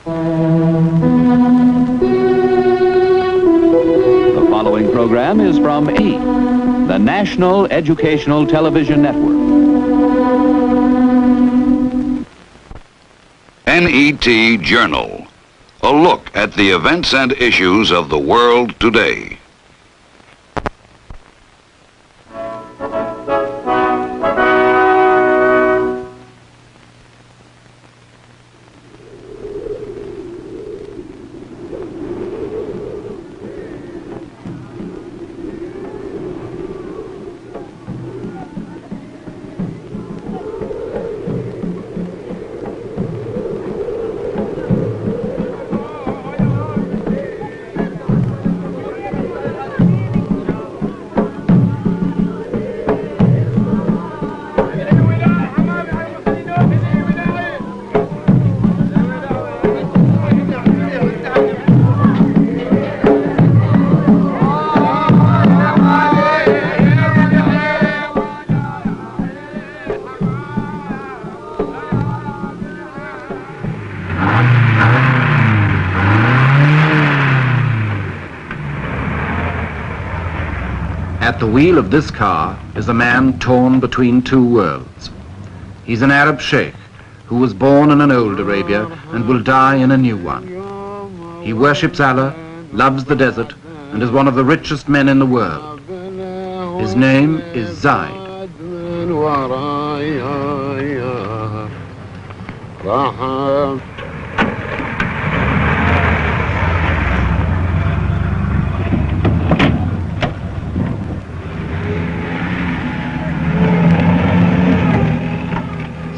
The following program is from E, the National Educational Television Network. NET Journal, a look at the events and issues of the world today. At the wheel of this car is a man torn between two worlds. He's an Arab sheikh who was born in an old Arabia and will die in a new one. He worships Allah, loves the desert, and is one of the richest men in the world. His name is Zaid.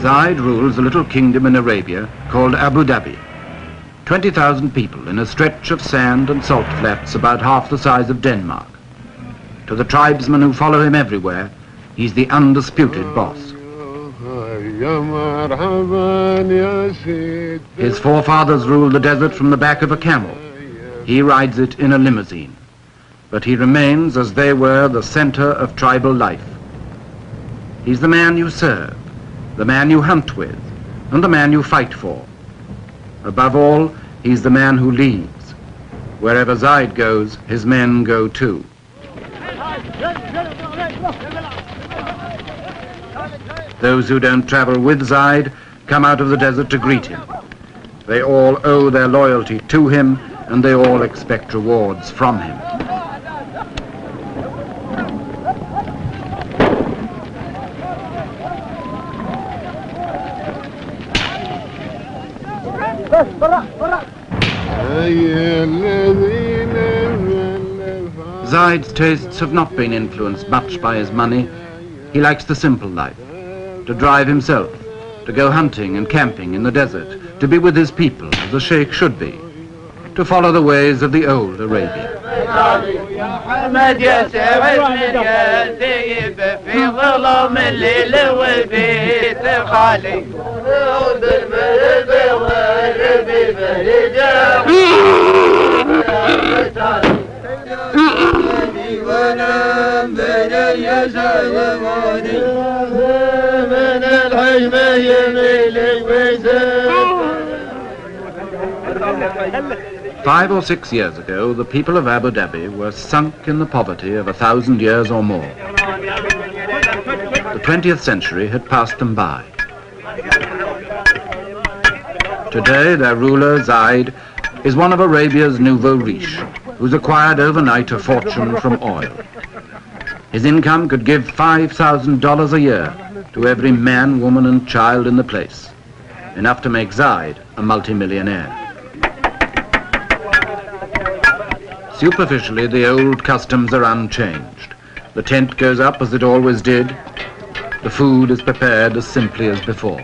Zaid rules a little kingdom in Arabia called Abu Dhabi. 20,000 people in a stretch of sand and salt flats about half the size of Denmark. To the tribesmen who follow him everywhere, he's the undisputed boss. His forefathers ruled the desert from the back of a camel. He rides it in a limousine. But he remains, as they were, the center of tribal life. He's the man you serve, the man you hunt with, and the man you fight for. Above all, he's the man who leads. Wherever Zaid goes, his men go too. Those who don't travel with Zaid come out of the desert to greet him. They all owe their loyalty to him, and they all expect rewards from him. Zaid's tastes have not been influenced much by his money. He likes the simple life, to drive himself, to go hunting and camping in the desert, to be with his people as a sheikh should be, to follow the ways of the old Arabia. Five or 6 years ago, the people of Abu Dhabi were sunk in the poverty of 1,000 years or more. The 20th century had passed them by. Today, their ruler, Zaid, is one of Arabia's nouveau riche, who's acquired overnight a fortune from oil. His income could give $5,000 a year to every man, woman, and child in the place, enough to make Zaid a multimillionaire. Superficially, the old customs are unchanged. The tent goes up as it always did. The food is prepared as simply as before.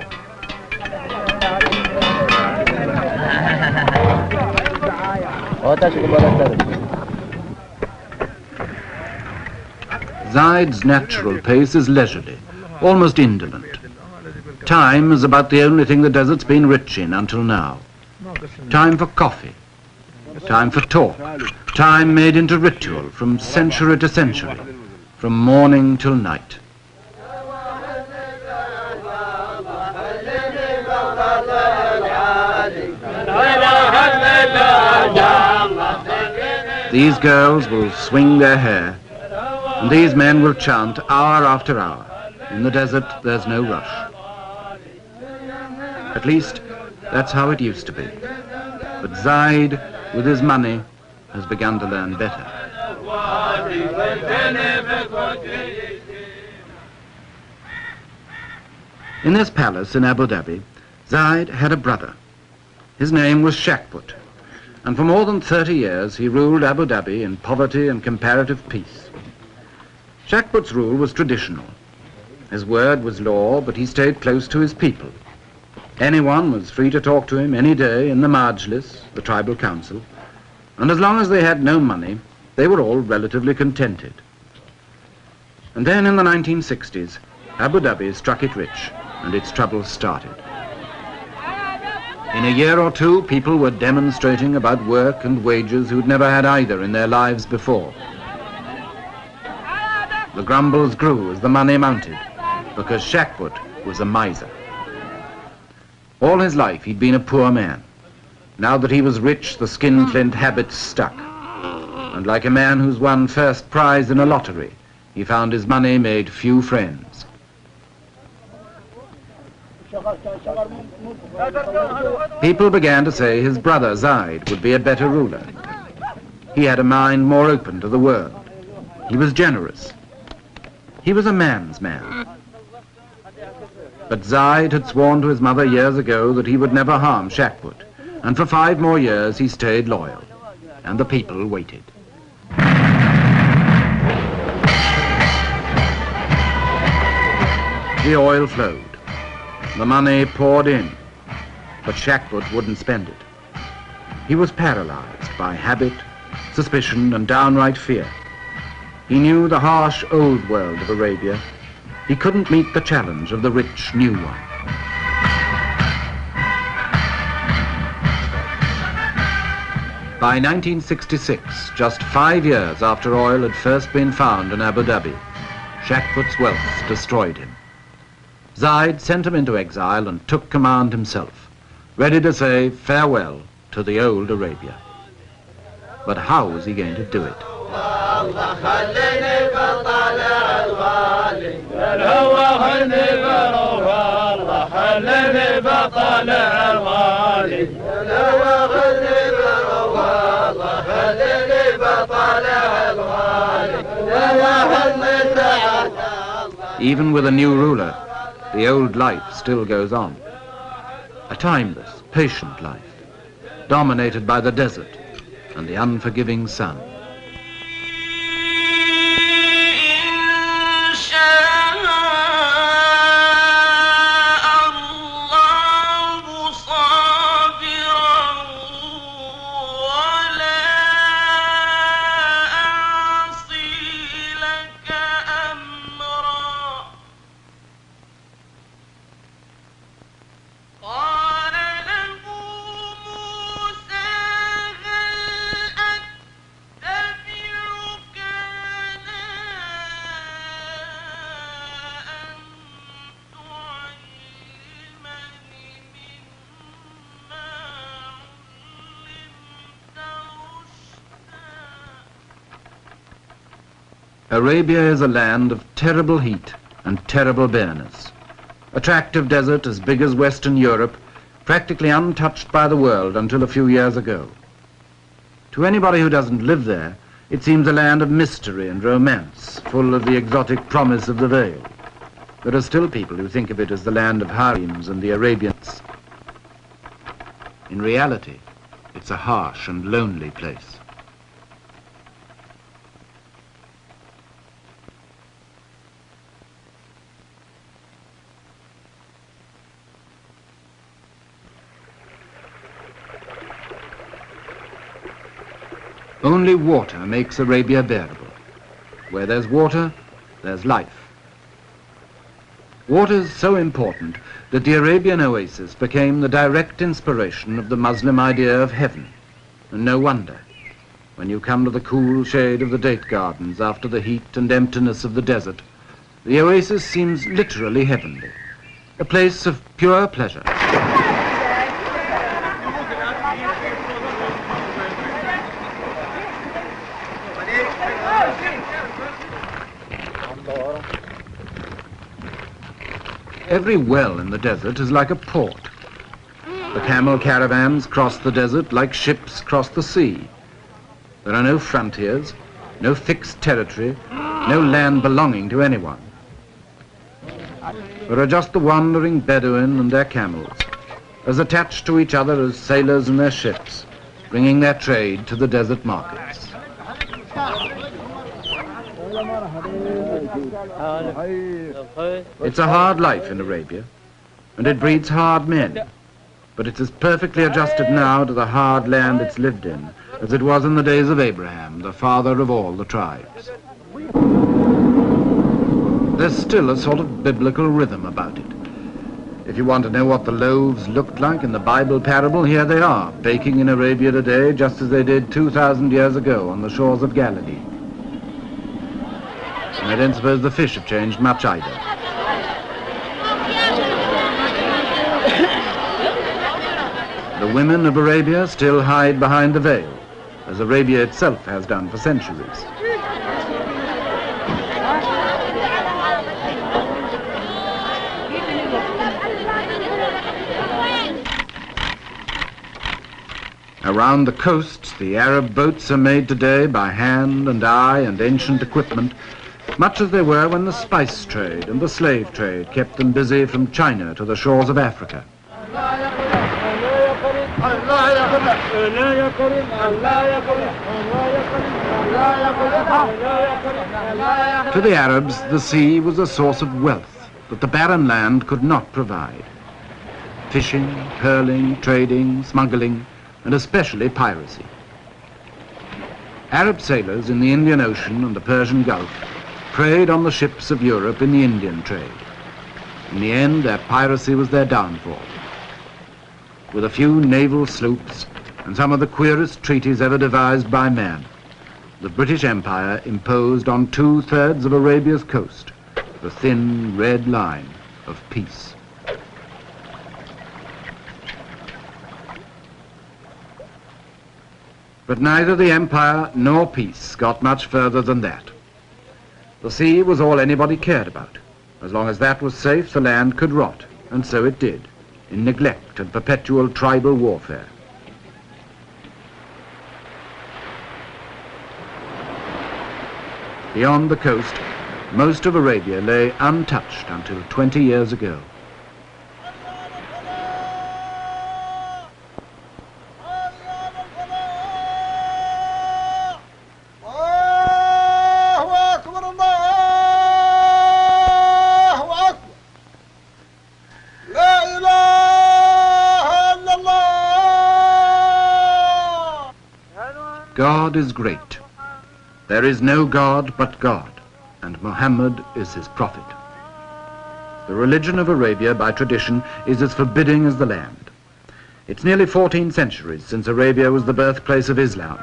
Zaid's natural pace is leisurely, almost indolent. Time is about the only thing the desert's been rich in until now. Time for coffee, time for talk, time made into ritual from century to century, from morning till night. These girls will swing their hair, and these men will chant hour after hour. In the desert, there's no rush. At least, that's how it used to be. But Zaid, with his money, has begun to learn better. In this palace in Abu Dhabi, Zaid had a brother. His name was Shakput, and for more than 30 years he ruled Abu Dhabi in poverty and comparative peace. Shakput's rule was traditional. His word was law, but he stayed close to his people. Anyone was free to talk to him any day in the Majlis, the tribal council, and as long as they had no money, they were all relatively contented. And then in the 1960s, Abu Dhabi struck it rich, and its troubles started. In a year or two, people were demonstrating about work and wages who'd never had either in their lives before. The grumbles grew as the money mounted, because Shakput was a miser. All his life he'd been a poor man. Now that he was rich, the skinflint habits stuck. And like a man who's won first prize in a lottery, he found his money made few friends. People began to say his brother Zaid would be a better ruler. He had a mind more open to the world. He was generous. He was a man's man. But Zaid had sworn to his mother years ago that he would never harm Shakput, and for 5 more years he stayed loyal, and the people waited. The oil flowed. The money poured in, but Shakput wouldn't spend it. He was paralyzed by habit, suspicion, and downright fear. He knew the harsh old world of Arabia. He couldn't meet the challenge of the rich new one. By 1966, just 5 years after oil had first been found in Abu Dhabi, Shakput's wealth destroyed him. Zaid sent him into exile and took command himself, ready to say farewell to the old Arabia. But how was he going to do it? Even with a new ruler, the old life still goes on. A timeless, patient life, dominated by the desert and the unforgiving sun. Arabia is a land of terrible heat and terrible bareness. A tract of desert as big as Western Europe, practically untouched by the world until a few years ago. To anybody who doesn't live there, it seems a land of mystery and romance, full of the exotic promise of the veil. There are still people who think of it as the land of harems and the Arabians. In reality, it's a harsh and lonely place. Only water makes Arabia bearable. Where there's water, there's life. Water is so important that the Arabian oasis became the direct inspiration of the Muslim idea of heaven. And no wonder, when you come to the cool shade of the date gardens after the heat and emptiness of the desert, the oasis seems literally heavenly, a place of pure pleasure. Every well in the desert is like a port. The camel caravans cross the desert like ships cross the sea. There are no frontiers, no fixed territory, no land belonging to anyone. There are just the wandering Bedouin and their camels, as attached to each other as sailors and their ships, bringing their trade to the desert markets. It's a hard life in Arabia, and it breeds hard men, but it's as perfectly adjusted now to the hard land it's lived in as it was in the days of Abraham, the father of all the tribes. There's still a sort of biblical rhythm about it. If you want to know what the loaves looked like in the Bible parable, here they are, baking in Arabia today just as they did 2,000 years ago on the shores of Galilee. And I don't suppose the fish have changed much either. The women of Arabia still hide behind the veil, as Arabia itself has done for centuries. Around the coasts, the Arab boats are made today by hand and eye and ancient equipment, much as they were when the spice trade and the slave trade kept them busy from China to the shores of Africa. To the Arabs, the sea was a source of wealth that the barren land could not provide. Fishing, pearling, trading, smuggling, and especially piracy. Arab sailors in the Indian Ocean and the Persian Gulf preyed on the ships of Europe in the Indian trade. In the end, their piracy was their downfall. With a few naval sloops and some of the queerest treaties ever devised by man, the British Empire imposed on 2/3 of Arabia's coast the thin red line of peace. But neither the empire nor peace got much further than that. The sea was all anybody cared about. As long as that was safe, the land could rot, and so it did, in neglect and perpetual tribal warfare. Beyond the coast, most of Arabia lay untouched until 20 years ago. God is great. There is no God but God, and Muhammad is his prophet. The religion of Arabia, by tradition, is as forbidding as the land. It's nearly 14 centuries since Arabia was the birthplace of Islam,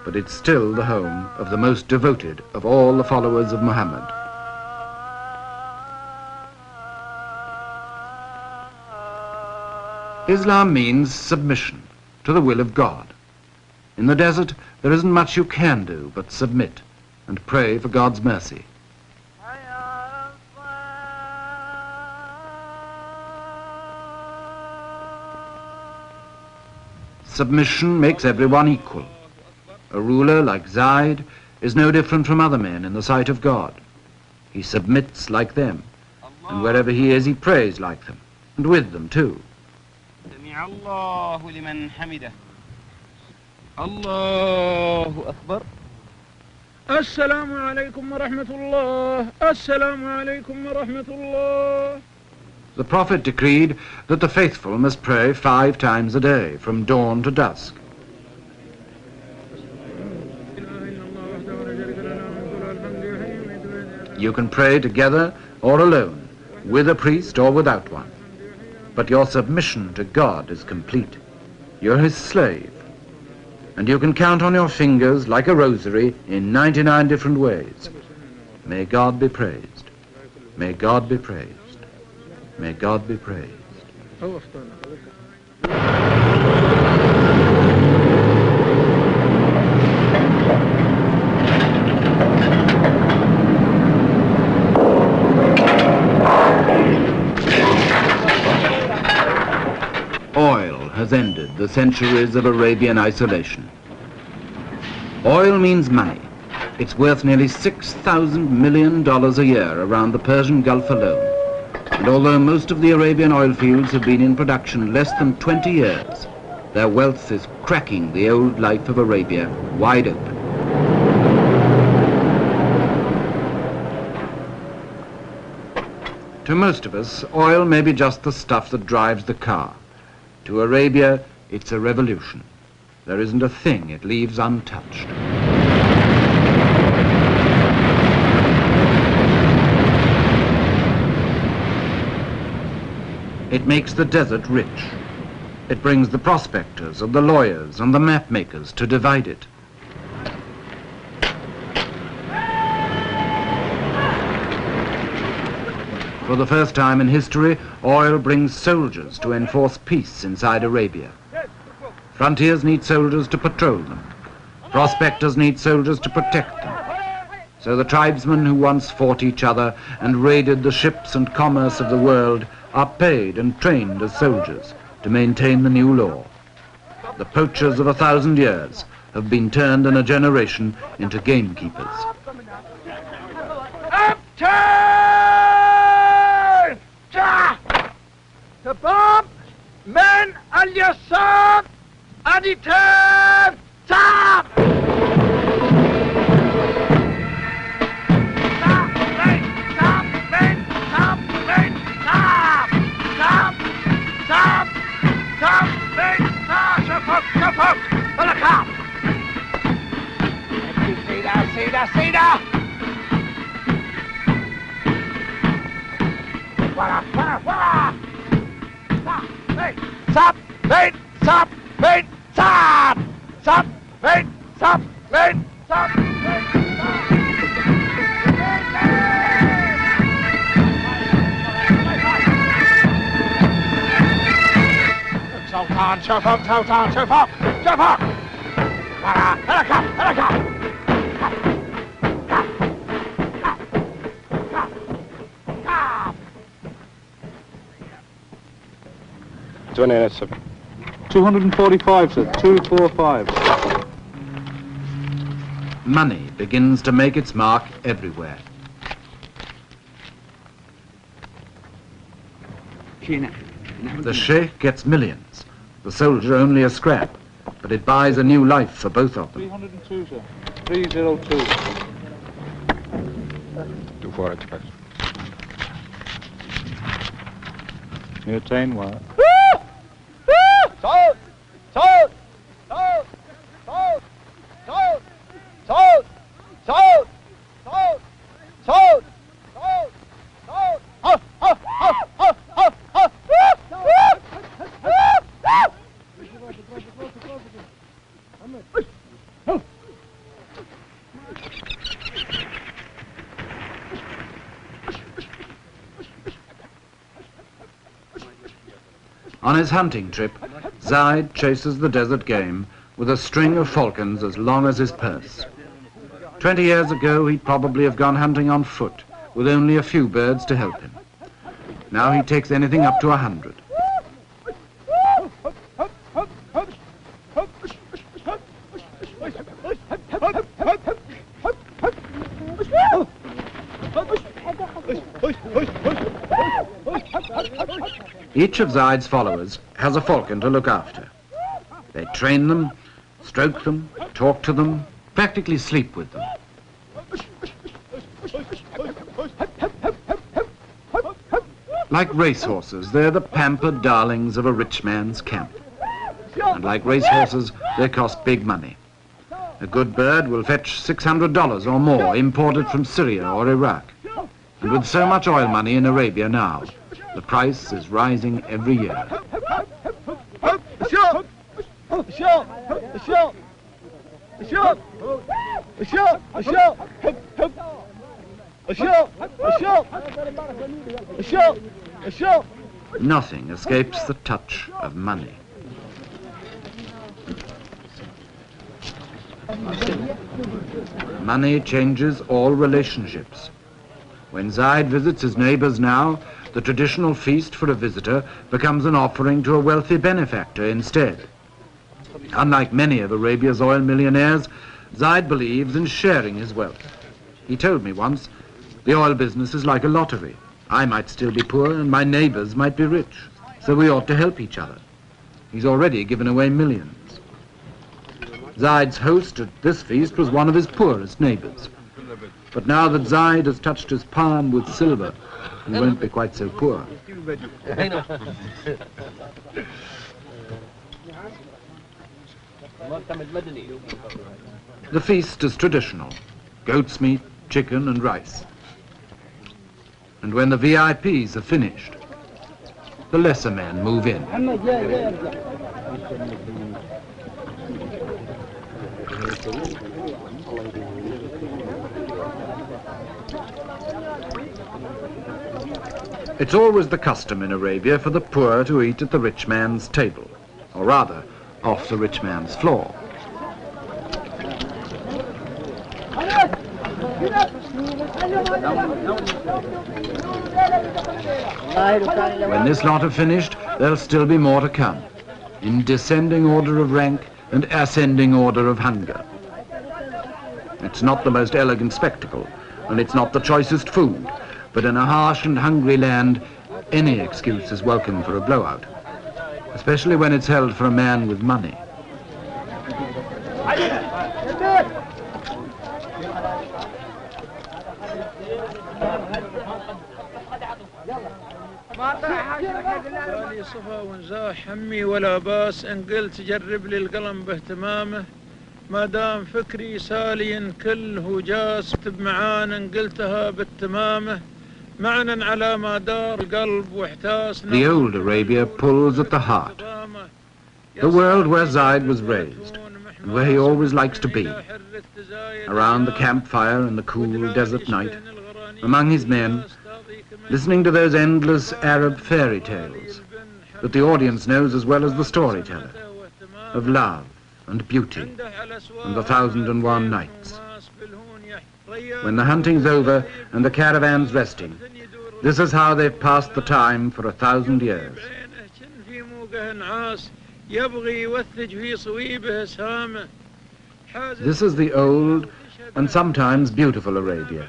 but it's still the home of the most devoted of all the followers of Muhammad. Islam means submission to the will of God. In the desert, there isn't much you can do but submit and pray for God's mercy. Submission makes everyone equal. A ruler like Zaid is no different from other men in the sight of God. He submits like them, and wherever he is, he prays like them, and with them too. Allahu Akbar. Assalamu alaikum wa rahmatullah. Assalamu alaikum wa rahmatullah. The Prophet decreed that the faithful must pray 5 times a day, from dawn to dusk. You can pray together or alone, with a priest or without one. But your submission to God is complete. You're his slave. And you can count on your fingers like a rosary in 99 different ways. May God be praised. May God be praised. May God be praised. ended the centuries of Arabian isolation. Oil means money. It's worth nearly $6,000 million a year around the Persian Gulf alone. And although most of the Arabian oil fields have been in production less than 20 years, their wealth is cracking the old life of Arabia wide open. To most of us, oil may be just the stuff that drives the car. To Arabia, it's a revolution. There isn't a thing it leaves untouched. It makes the desert rich. It brings the prospectors and the lawyers and the map makers to divide it. For the first time in history, oil brings soldiers to enforce peace inside Arabia. Frontiers need soldiers to patrol them. Prospectors need soldiers to protect them. So the tribesmen who once fought each other and raided the ships and commerce of the world are paid and trained as soldiers to maintain the new law. The poachers of 1,000 years have been turned in a generation into gamekeepers. Upturn! Tabab! Men al-Yasar! Aditab! Tab! Sida! Wara! Stop! Wait! Stop! Wait! Stop! Stop! Wait! Stop! Wait! Stop! Sultan, chop up! Wara! Helicopter! 245, sir. 245. Money begins to make its mark everywhere. The sheikh gets millions, the soldier only a scrap, but it buys a new life for both of them. 302, sir. 302. 245. Near train wire. On his hunting trip, Zaid chases the desert game with a string of falcons as long as his purse. 20 years ago, he'd probably have gone hunting on foot, with only a few birds to help him. Now he takes anything up to 100. Each of Zaid's followers has a falcon to look after. They train them, stroke them, talk to them, practically sleep with them. Like racehorses, they're the pampered darlings of a rich man's camp. And like racehorses, they cost big money. A good bird will fetch $600 or more imported from Syria or Iraq. And with so much oil money in Arabia now, the price is rising every year. Nothing escapes the touch of money. Money changes all relationships. When Zaid visits his neighbors now, the traditional feast for a visitor becomes an offering to a wealthy benefactor instead. Unlike many of Arabia's oil millionaires, Zaid believes in sharing his wealth. He told me once, the oil business is like a lottery. I might still be poor and my neighbors might be rich, so we ought to help each other. He's already given away millions. Zaid's host at this feast was one of his poorest neighbors. But now that Zaid has touched his palm with silver, he won't be quite so poor. The feast is traditional: goat's meat, chicken and rice. And when the VIPs are finished, the lesser men move in. It's always the custom in Arabia for the poor to eat at the rich man's table, or rather, off the rich man's floor. When this lot are finished, there'll still be more to come, in descending order of rank and ascending order of hunger. It's not the most elegant spectacle, and it's not the choicest food, but in a harsh and hungry land, any excuse is welcome for a blowout, especially when it's held for a man with money. لي صفا ونزاح همي ولا باس ان قلت جرب لي القلم باهتمامه ما دام فكري سالي كله جاس اكتب معانا ان قلتها بالتمامه معنا على ما دار القلب واحتاس. The old Arabia pulls at the heart, the world where Zaid was raised, and where he always likes to be, around the campfire in the cool desert night, among his men, listening to those endless Arab fairy tales that the audience knows as well as the storyteller, of love and beauty and the 1001 nights. When the hunting's over and the caravan's resting, this is how they've passed the time for 1,000 years. This is the old and sometimes beautiful Arabia,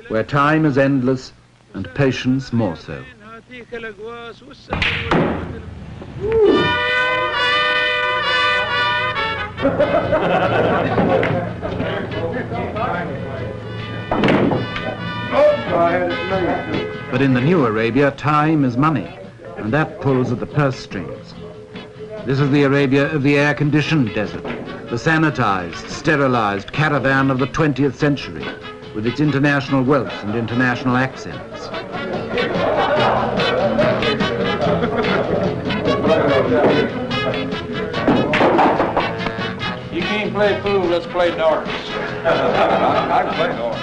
where time is endless and patience more so. But in the new Arabia, time is money, and that pulls at the purse strings. This is the Arabia of the air-conditioned desert, the sanitized, sterilized caravan of the 20th century, with its international wealth and international accents. You can't play pool, let's play darts. I can play darts.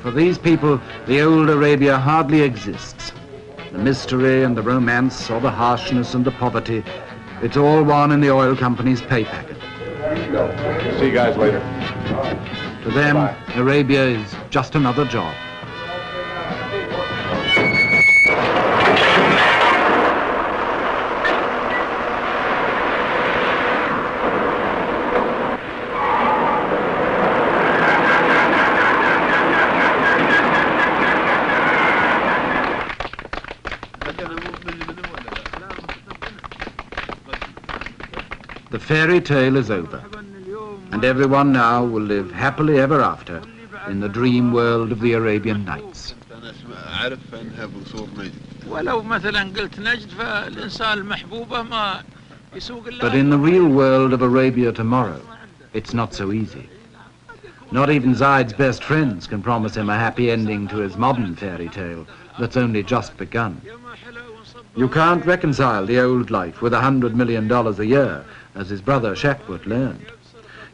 For these people, the old Arabia hardly exists. The mystery and the romance, or the harshness and the poverty, it's all one in the oil company's pay packet. See you guys later. To them, Arabia is just another job. The fairy tale is over, and everyone now will live happily ever after in the dream world of the Arabian Nights. But in the real world of Arabia tomorrow, it's not so easy. Not even Zaid's best friends can promise him a happy ending to his modern fairy tale that's only just begun. You can't reconcile the old life with $100 million a year, as his brother Shakbut learned.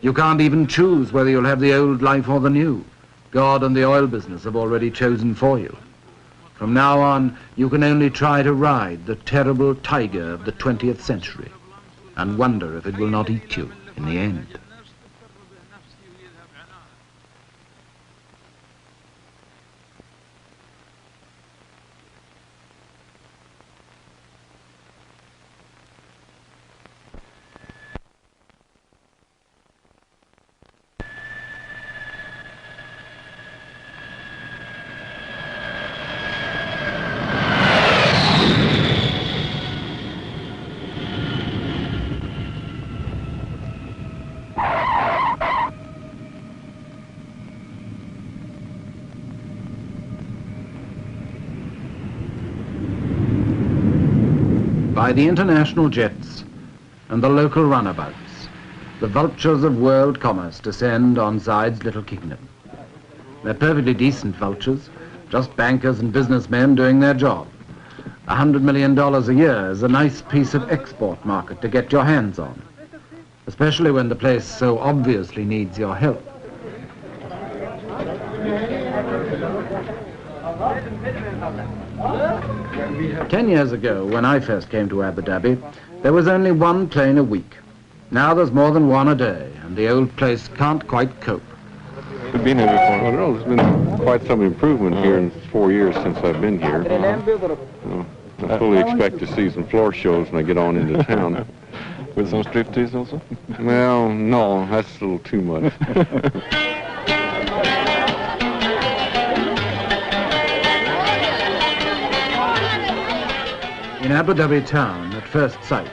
You can't even choose whether you'll have the old life or the new. God and the oil business have already chosen for you. From now on, you can only try to ride the terrible tiger of the 20th century and wonder if it will not eat you in the end. by the international jets and the local runabouts, the vultures of world commerce descend on Zayed's little kingdom. They're perfectly decent vultures, just bankers and businessmen doing their job. $100 million a year is a nice piece of export market to get your hands on, especially when the place so obviously needs your help. Ten years ago, when I first came to Abu Dhabi, there was only one plane a week. Now there's more than one a day, and the old place can't quite cope. I've been here before. I don't know, there's been quite some improvement here in 4 years since I've been here. I fully expect to see some floor shows when I get on into town. With some striptease also? Well, no, that's a little too much. In Abu Dhabi town, at first sight,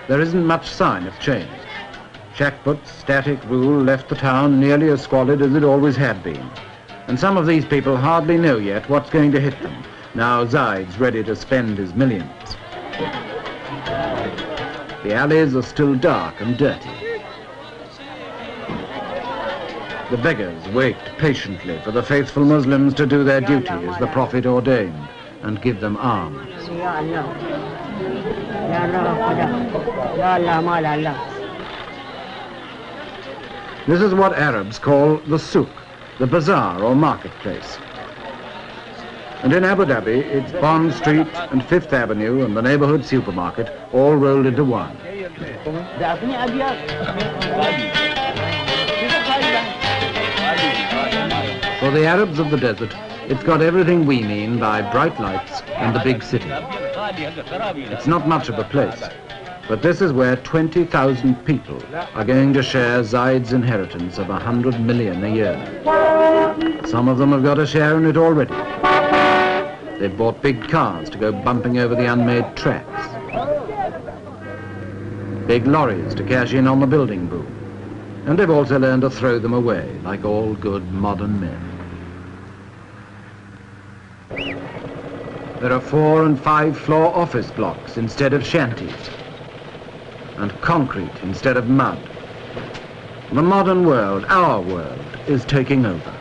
there isn't much sign of change. Shackput's static rule left the town nearly as squalid as it always had been. And some of these people hardly know yet what's going to hit them, now Zayed's ready to spend his millions. The alleys are still dark and dirty. The beggars wait patiently for the faithful Muslims to do their duty as the Prophet ordained and give them alms. This is what Arabs call the souk, the bazaar or marketplace. And in Abu Dhabi, it's Bond Street and Fifth Avenue and the neighborhood supermarket all rolled into one. For the Arabs of the desert, it's got everything we mean by bright lights and the big city. It's not much of a place, but this is where 20,000 people are going to share Zayed's inheritance of 100 million a year. Some of them have got a share in it already. They've bought big cars to go bumping over the unmade tracks. Big lorries to cash in on the building boom. And they've also learned to throw them away, like all good modern men. There are 4- and 5-floor office blocks instead of shanties, and concrete instead of mud. The modern world, our world, is taking over.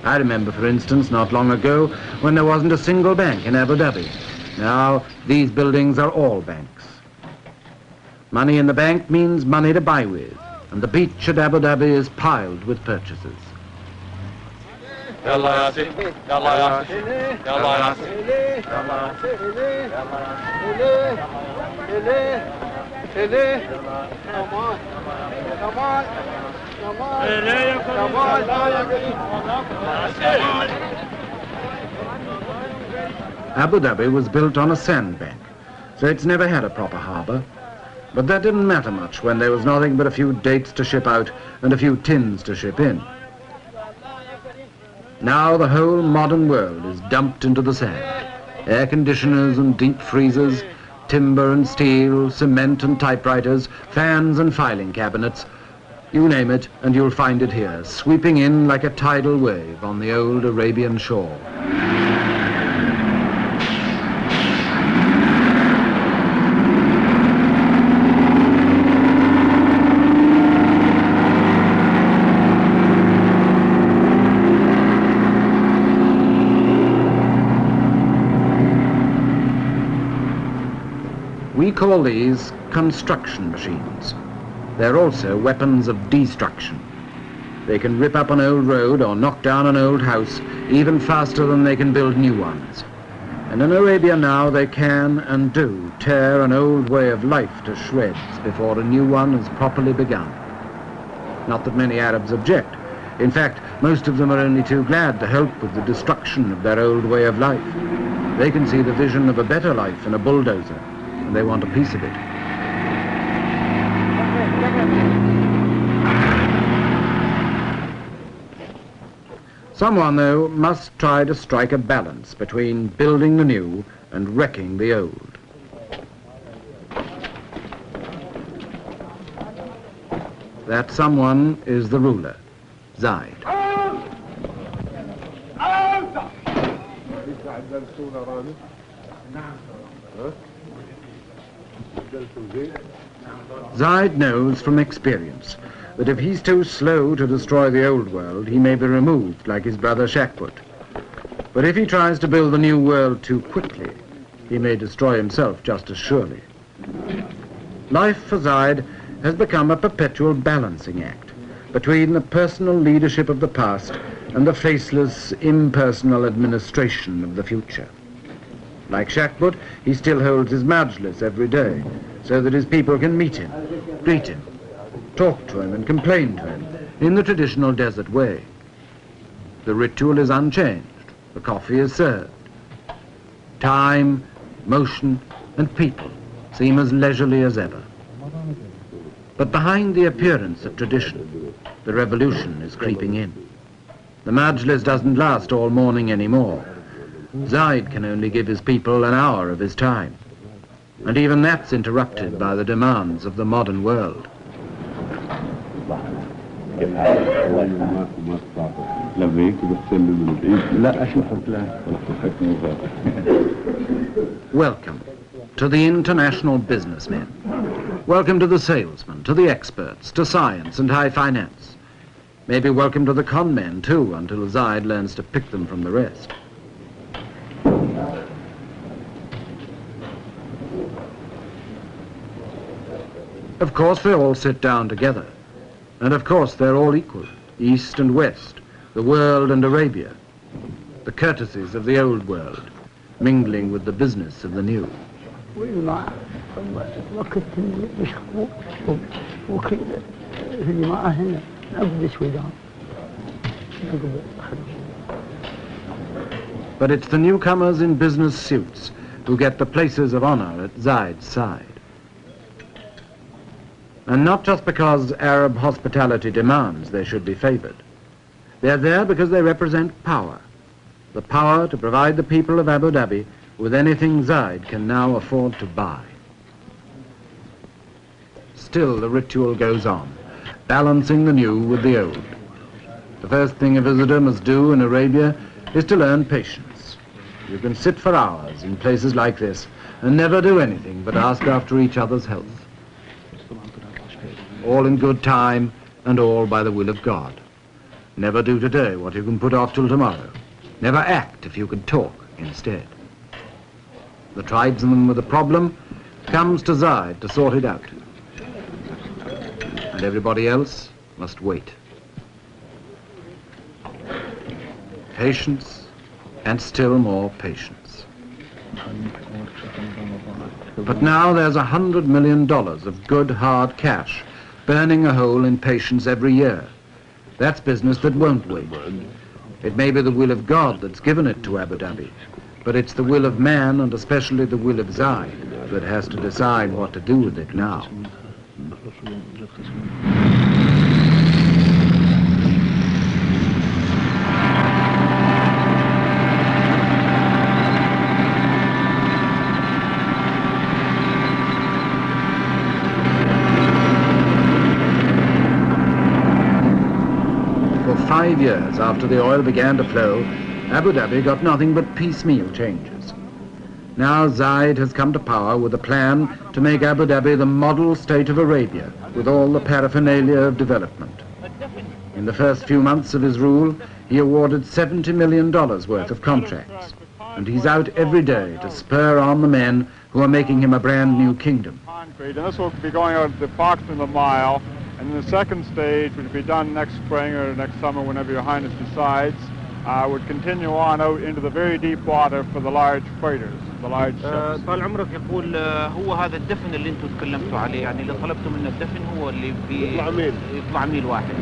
I remember, for instance, not long ago, when there wasn't a single bank in Abu Dhabi. Now, these buildings are all banks. Money in the bank means money to buy with, and the beach at Abu Dhabi is piled with purchases. Abu Dhabi was built on a sandbank, so it's never had a proper harbour. But that didn't matter much when there was nothing but a few dates to ship out and a few tins to ship in. Now the whole modern world is dumped into the sand. Air conditioners and deep freezers, timber and steel, cement and typewriters, fans and filing cabinets. You name it and you'll find it here, sweeping in like a tidal wave on the old Arabian shore. We call these construction machines. They're also weapons of destruction. They can rip up an old road or knock down an old house even faster than they can build new ones. And in Arabia now they can and do tear an old way of life to shreds before a new one is properly begun. Not that many Arabs object. In fact, most of them are only too glad to help with the destruction of their old way of life. They can see the vision of a better life in a bulldozer, and they want a piece of it. Someone, though, must try to strike a balance between building the new and wrecking the old. That someone is the ruler, Zayed. Zaid knows from experience that if he's too slow to destroy the old world, he may be removed like his brother Shakput. But if he tries to build the new world too quickly, he may destroy himself just as surely. Life for Zaid has become a perpetual balancing act between the personal leadership of the past and the faceless, impersonal administration of the future. Like Shakput, he still holds his majlis every day, so that his people can meet him, greet him, talk to him and complain to him in the traditional desert way. The ritual is unchanged. The coffee is served. Time, motion and people seem as leisurely as ever. But behind the appearance of tradition, the revolution is creeping in. The majlis doesn't last all morning anymore. Zaid can only give his people an hour of his time. And even that's interrupted by the demands of the modern world. Welcome to the international businessmen. Welcome to the salesmen, to the experts, to science and high finance. Maybe welcome to the con men too, until Zaid learns to pick them from the rest. Of course they all sit down together. And of course they're all equal, East and West, the world and Arabia. The courtesies of the old world, mingling with the business of the new. But it's the newcomers in business suits who get the places of honor at Zaid's side. And not just because Arab hospitality demands they should be favored. They're there because they represent power. The power to provide the people of Abu Dhabi with anything Zaid can now afford to buy. Still the ritual goes on, balancing the new with the old. The first thing a visitor must do in Arabia is to learn patience. You can sit for hours in places like this and never do anything but ask after each other's health. All in good time and all by the will of God. Never do today what you can put off till tomorrow. Never act if you can talk instead. The tribesman with a problem comes to Zaid to sort it out. And everybody else must wait. Patience and still more patience. But now there's $100 million of good hard cash burning a hole in patience every year. That's business that won't wait. It may be the will of God that's given it to Abu Dhabi, but it's the will of man, and especially the will of Zaid, that has to decide what to do with it now. For 5 years after the oil began to flow, Abu Dhabi got nothing but piecemeal changes. Now Zaid has come to power with a plan to make Abu Dhabi the model state of Arabia, with all the paraphernalia of development. In the first few months of his rule, he awarded $70 million worth of contracts, and he's out every day to spur on the men who are making him a brand new kingdom. And this will be going out approximately a mile, and the second stage, which will be done next spring or next summer, whenever Your Highness decides, would continue on out into the very deep water for the large freighters, the large ships. طال عمرك يقول هو هذا الدفن اللي انتم تكلمتوا عليه، يعني اللي طلبتوا منه الدفن هو اللي يطلع ميل واحد.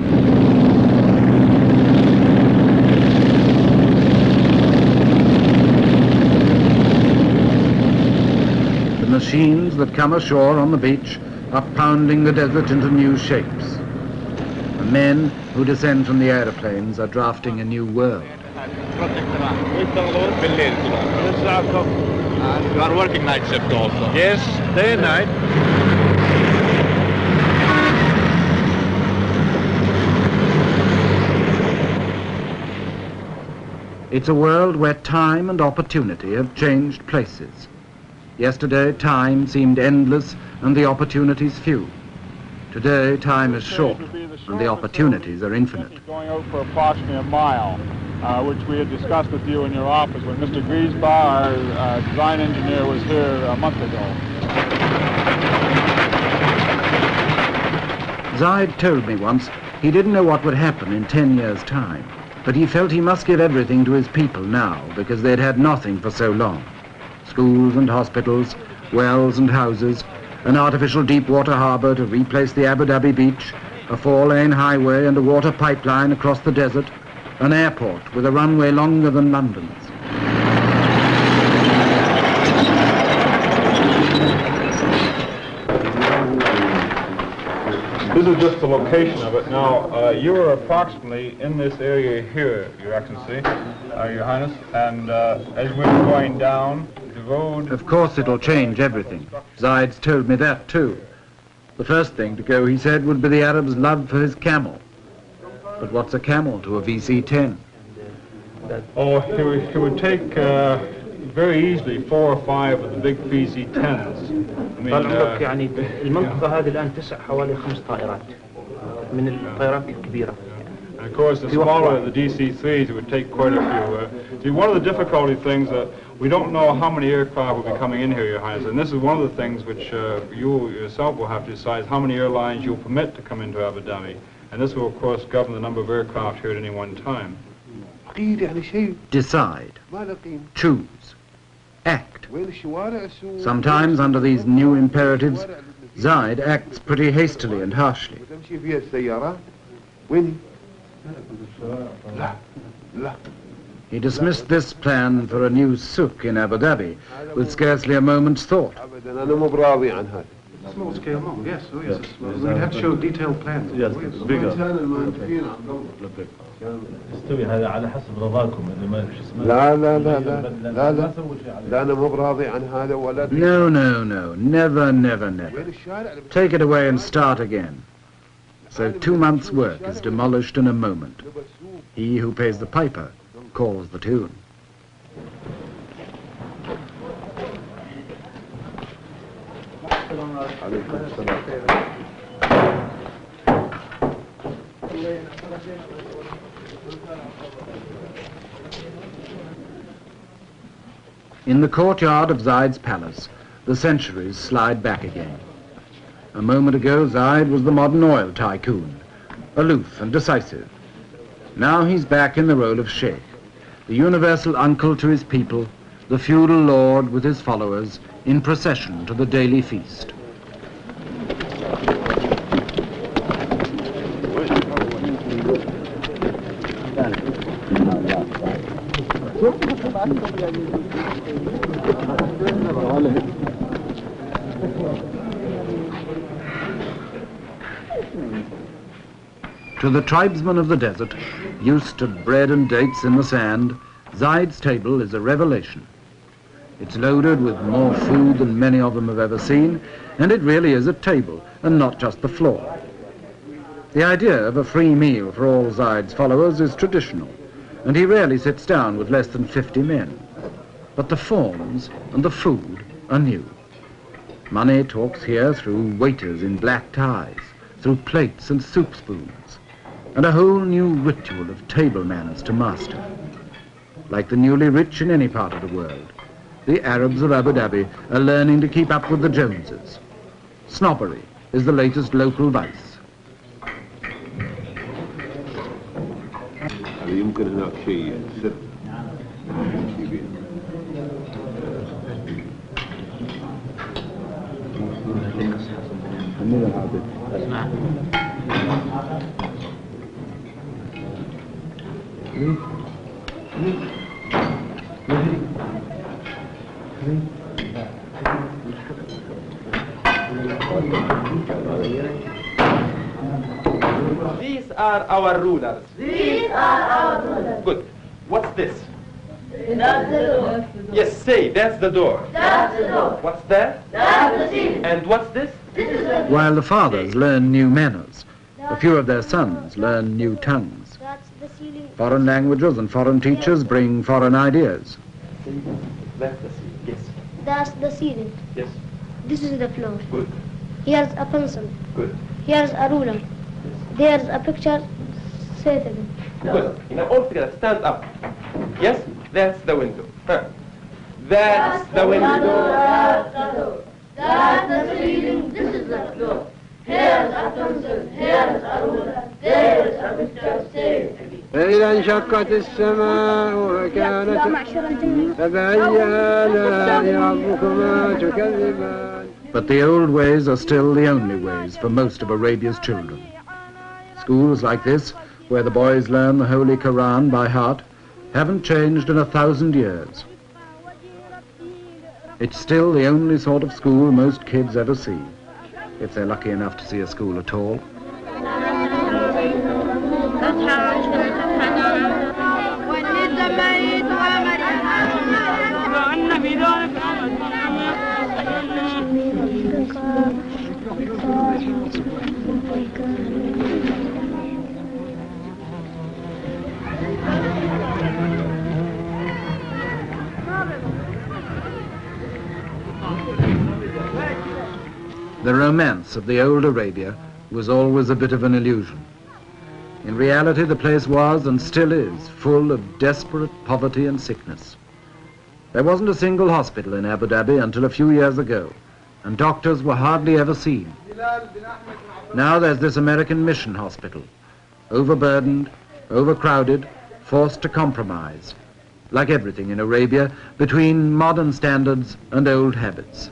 The machines that come ashore on the beach are pounding the desert into new shapes. The men who descend from the aeroplanes are drafting a new world. You are working night shift also? Yes, day and night. It's a world where time and opportunity have changed places. Yesterday, time seemed endless and the opportunities few. Today, time is short and the opportunities are infinite. Going out for approximately a mile, which we had discussed with you in your office when Mr. Griesbach, our design engineer, was here a month ago. Zaid told me once he didn't know what would happen in 10 years' time, but he felt he must give everything to his people now because they'd had nothing for so long. Schools and hospitals, wells and houses, an artificial deep water harbour to replace the Abu Dhabi beach, a 4-lane highway and a water pipeline across the desert, an airport with a runway longer than London's. This is just the location of it. Now, you are approximately in this area here, Your Excellency, Your Highness, and as we were going down, the road... Of course it'll change everything. Zaid's told me that too. The first thing to go, he said, would be the Arab's love for his camel. But what's a camel to a VC-10? Oh, he would take very easily 4 or 5 of the big VC-10s. طال يعني المنطقة هذه الآن تسع حوالي 5 طائرات من الطائرات الكبيرة. And of course, the smaller the DC-3s, it would take quite a few. See, one of the difficulty things that we don't know how many aircraft will be coming in here, Your Highness, and this is one of the things which you yourself will have to decide is how many airlines you'll permit to come into Abu Dhabi. And this will, of course, govern the number of aircraft here at any one time. Decide. Choose. Act. Sometimes, under these new imperatives, Zaid acts pretty hastily and harshly. He dismissed this plan for a new souk in Abu Dhabi with scarcely a moment's thought. Small scale, no, yes, oh yes. We'd have to show detailed plans. Yes, bigger. هذا على حسب رضاكم اللي ما فيش اسمه. لا لا لا لا لا لا لا أنا مو براضي عن هذا ولا. No, no, no, never, never, never. Take it away and start again. So 2 months' work is demolished in a moment. He who pays the piper calls the tune. In the courtyard of Zaid's palace, the centuries slide back again. A moment ago, Zaid was the modern oil tycoon, aloof and decisive. Now he's back in the role of sheikh, the universal uncle to his people, the feudal lord with his followers, in procession to the daily feast. To the tribesmen of the desert, used to bread and dates in the sand, Zaid's table is a revelation. It's loaded with more food than many of them have ever seen, and it really is a table, and not just the floor. The idea of a free meal for all Zaid's followers is traditional, and he rarely sits down with less than 50 men. But the forms and the food are new. Money talks here through waiters in black ties, through plates and soup spoons, and a whole new ritual of table manners to master. Like the newly rich in any part of the world, the Arabs of Abu Dhabi are learning to keep up with the Joneses. Snobbery is the latest local vice. يمكن هناك شيء سر. These are our rulers. These are our rulers. Good. What's this? That's the door. Yes, say, that's the door. That's the door. What's that? That's the ceiling. And what's this? This is the... While the fathers learn new manners, a few of their sons learn new tongues. That's the ceiling. Foreign languages and foreign teachers bring foreign ideas. That's the ceiling, yes. That's the ceiling. Yes. This is the floor. Good. Here's a pencil. Good. Here's a ruler. There's a picture. Say it again. Good. Now all together, stand up. Yes, that's the window. Huh. That's the window. That's the door. That's the ceiling. This is the floor. Here's a pencil. Here's a ruler. There's a picture. Say it again. فإذا انشقت السماء وكانت فبأي آلاء ربكما تكذبان. But the old ways are still the only ways for most of Arabia's children. Schools like this, where the boys learn the Holy Quran by heart, haven't changed in 1,000 years. It's still the only sort of school most kids ever see, if they're lucky enough to see a school at all. The romance of the old Arabia was always a bit of an illusion. In reality, the place was and still is full of desperate poverty and sickness. There wasn't a single hospital in Abu Dhabi until a few years ago, and doctors were hardly ever seen. Now there's this American mission hospital, overburdened, overcrowded, forced to compromise, like everything in Arabia, between modern standards and old habits.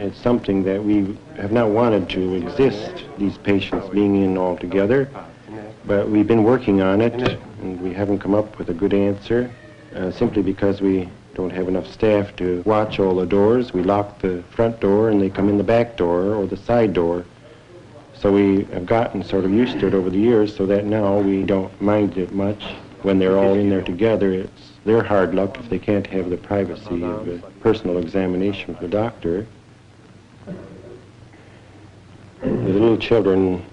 It's something that we have not wanted to exist, these patients being in all together, but we've been working on it, and we haven't come up with a good answer, simply because we don't have enough staff to watch all the doors. We lock the front door and they come in the back door or the side door. So we have gotten sort of used to it over the years, so that now we don't mind it much. When they're all in there together, it's their hard luck if they can't have the privacy of a personal examination with the doctor. The little children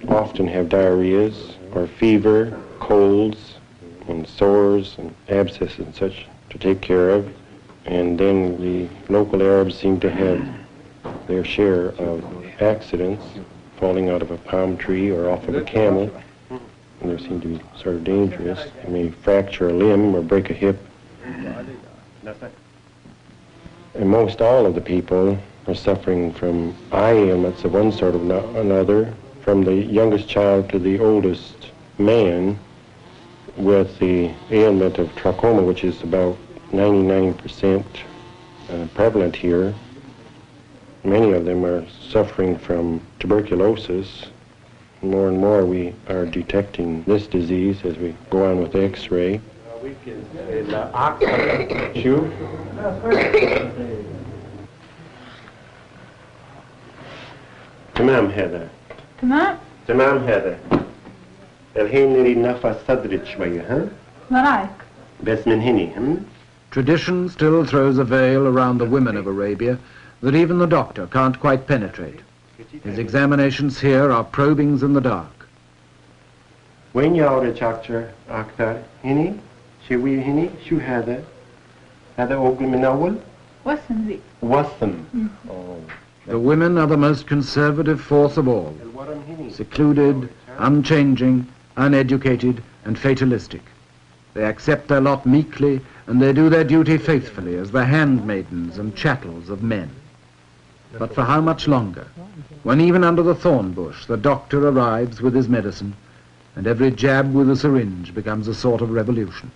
often have diarrheas or fever, colds, and sores and abscesses and such to take care of. And then the local Arabs seem to have their share of accidents, falling out of a palm tree or off of a camel. And they seem to be sort of dangerous. They may fracture a limb or break a hip. And most all of the people are suffering from eye ailments of one sort or another, from the youngest child to the oldest man, with the ailment of trachoma, which is about 99% prevalent here. Many of them are suffering from tuberculosis. More and more we are detecting this disease as we go on with X-ray. تمام هذا تمام هذا الحين نريد نفس صدرك شوية ها وراك بس من هني Tradition still throws a veil around the women of Arabia that even the doctor can't quite penetrate. His examinations here are probings in the dark. وين يعرج أكثر هني شوية هني شو هذا هذا أوجل من أول وسم ذي وسم The women are the most conservative force of all, secluded, unchanging, uneducated, and fatalistic. They accept their lot meekly, and they do their duty faithfully as the handmaidens and chattels of men. But for how much longer? When even under the thorn bush the doctor arrives with his medicine, and every jab with a syringe becomes a sort of revolution.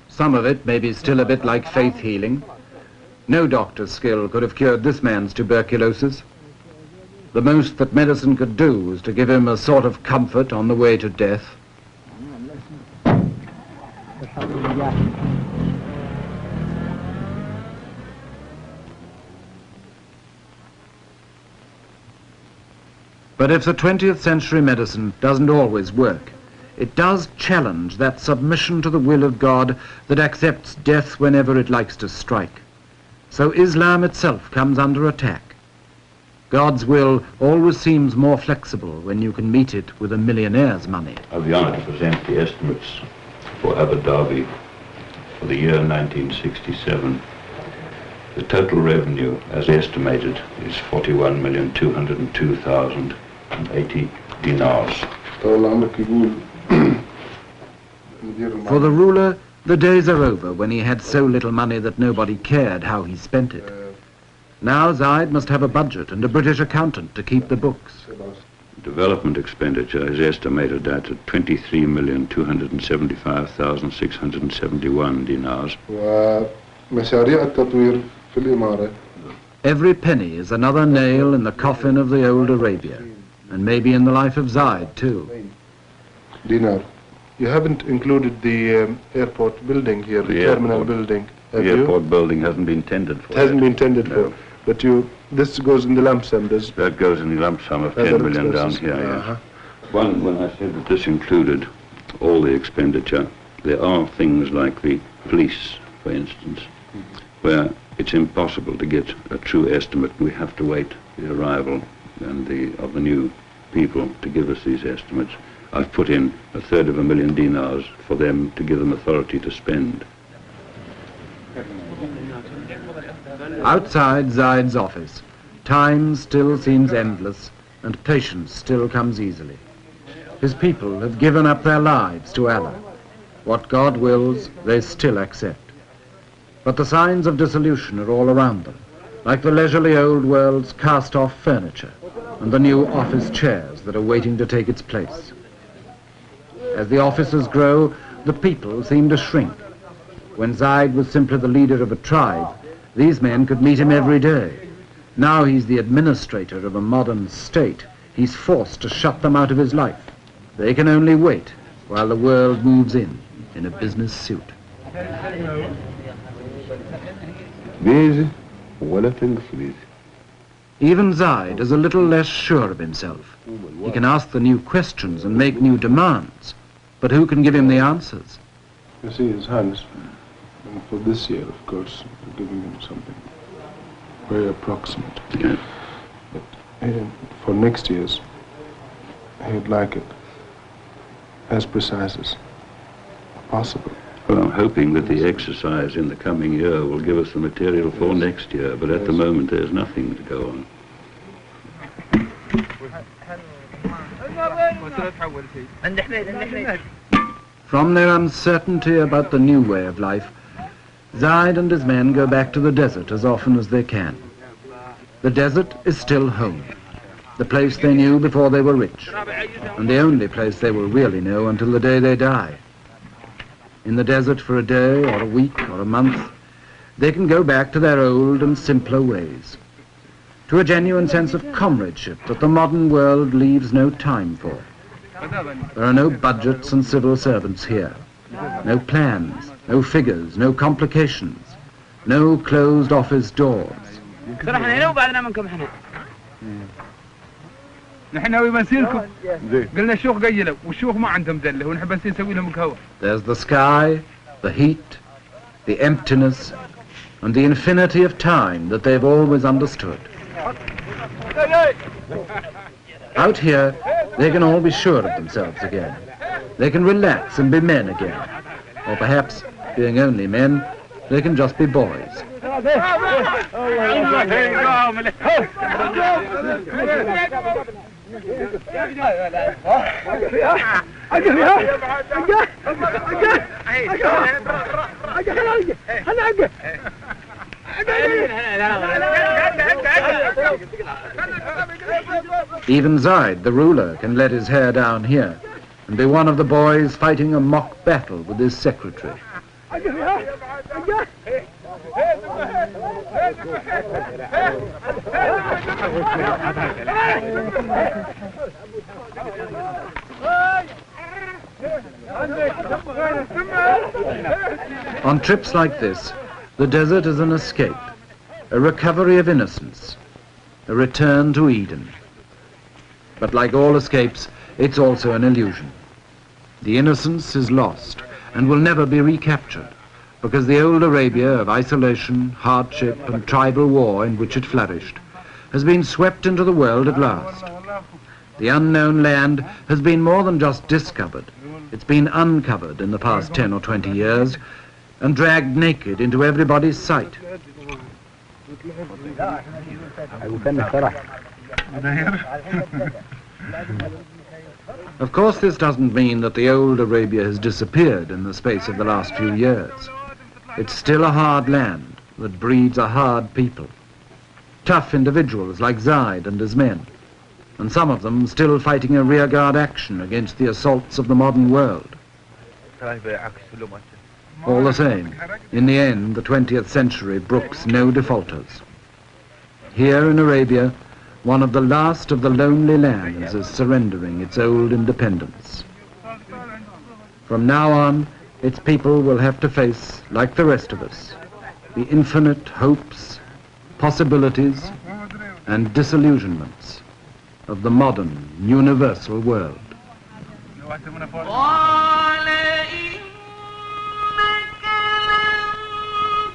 Some of it may be still a bit like faith healing. No doctor's skill could have cured this man's tuberculosis. The most that medicine could do was to give him a sort of comfort on the way to death. But if the 20th century medicine doesn't always work, it does challenge that submission to the will of God that accepts death whenever it likes to strike. So Islam itself comes under attack. God's will always seems more flexible when you can meet it with a millionaire's money. I'll be honored to present the estimates for Abu Dhabi for the year 1967. The total revenue, as estimated, is 41,202,080 dinars. For the ruler, the days are over when he had so little money that nobody cared how he spent it. Now Zaid must have a budget and a British accountant to keep the books. Development expenditure is estimated at 23,275,671 dinars. Every penny is another nail in the coffin of the old Arabia, and maybe in the life of Zaid too. Dinar. You haven't included the airport building here, the terminal building, have you? The airport building hasn't been tendered for. It hasn't been tendered for. But this goes in the lump sum, does it? That goes in the lump sum of 10 million down here, yes. When I said that this included all the expenditure, there are things like the police, for instance, where it's impossible to get a true estimate. We have to wait the arrival of the new people to give us these estimates. I've put in 1/3 dinars for them to give them authority to spend. Outside Zaid's office, time still seems endless and patience still comes easily. His people have given up their lives to Allah. What God wills, they still accept. But the signs of dissolution are all around them, like the leisurely old world's cast-off furniture and the new office chairs that are waiting to take its place. As the offices grow, the people seem to shrink. When Zaid was simply the leader of a tribe, these men could meet him every day. Now he's the administrator of a modern state. He's forced to shut them out of his life. They can only wait while the world moves in a business suit. Even Zaid is a little less sure of himself. He can ask the new questions and make new demands, but who can give him the answers? You see, His Highness, for this year, of course, we're giving him something very approximate. Yeah. But for next year's, he'd like it as precise as possible. Well, I'm hoping that the exercise in the coming year will give us the material for next year, but at the moment there's nothing to go on. From their uncertainty about the new way of life, Zaid and his men go back to the desert as often as they can. The desert is still home, the place they knew before they were rich, and the only place they will really know until the day they die. In the desert for a day or a week or a month, they can go back to their old and simpler ways, to a genuine sense of comradeship that the modern world leaves no time for. There are no budgets and civil servants here, no plans, no figures, no complications, no closed office doors. نحن ناوي بنسيلكم قلنا الشيوخ قيلوا والشيوخ ما عندهم دله ونحب نسوي لهم القهوه. There's the sky, the heat, the emptiness, and the infinity of time that they've always understood. Out here, they can all be sure of themselves again. They can relax and be men again. Or perhaps, being only men, they can just be boys. Even Zaid, the ruler, can let his hair down here and be one of the boys fighting a mock battle with his secretary. On trips like this, the desert is an escape, a recovery of innocence, a return to Eden. But like all escapes, it's also an illusion. The innocence is lost and will never be recaptured. because the old Arabia of isolation, hardship, and tribal war in which it flourished has been swept into the world at last. The unknown land has been more than just discovered. It's been uncovered in the past 10 or 20 years and dragged naked into everybody's sight. Of course, this doesn't mean that the old Arabia has disappeared in the space of the last few years. It's still a hard land that breeds a hard people. Tough individuals like Zaid and his men, and some of them still fighting a rearguard action against the assaults of the modern world. All the same, in the end, the 20th century brooks no defaulters. Here in Arabia, one of the last of the lonely lands is surrendering its old independence. From now on, its people will have to face, like the rest of us, the infinite hopes, possibilities, and disillusionments of the modern, universal world.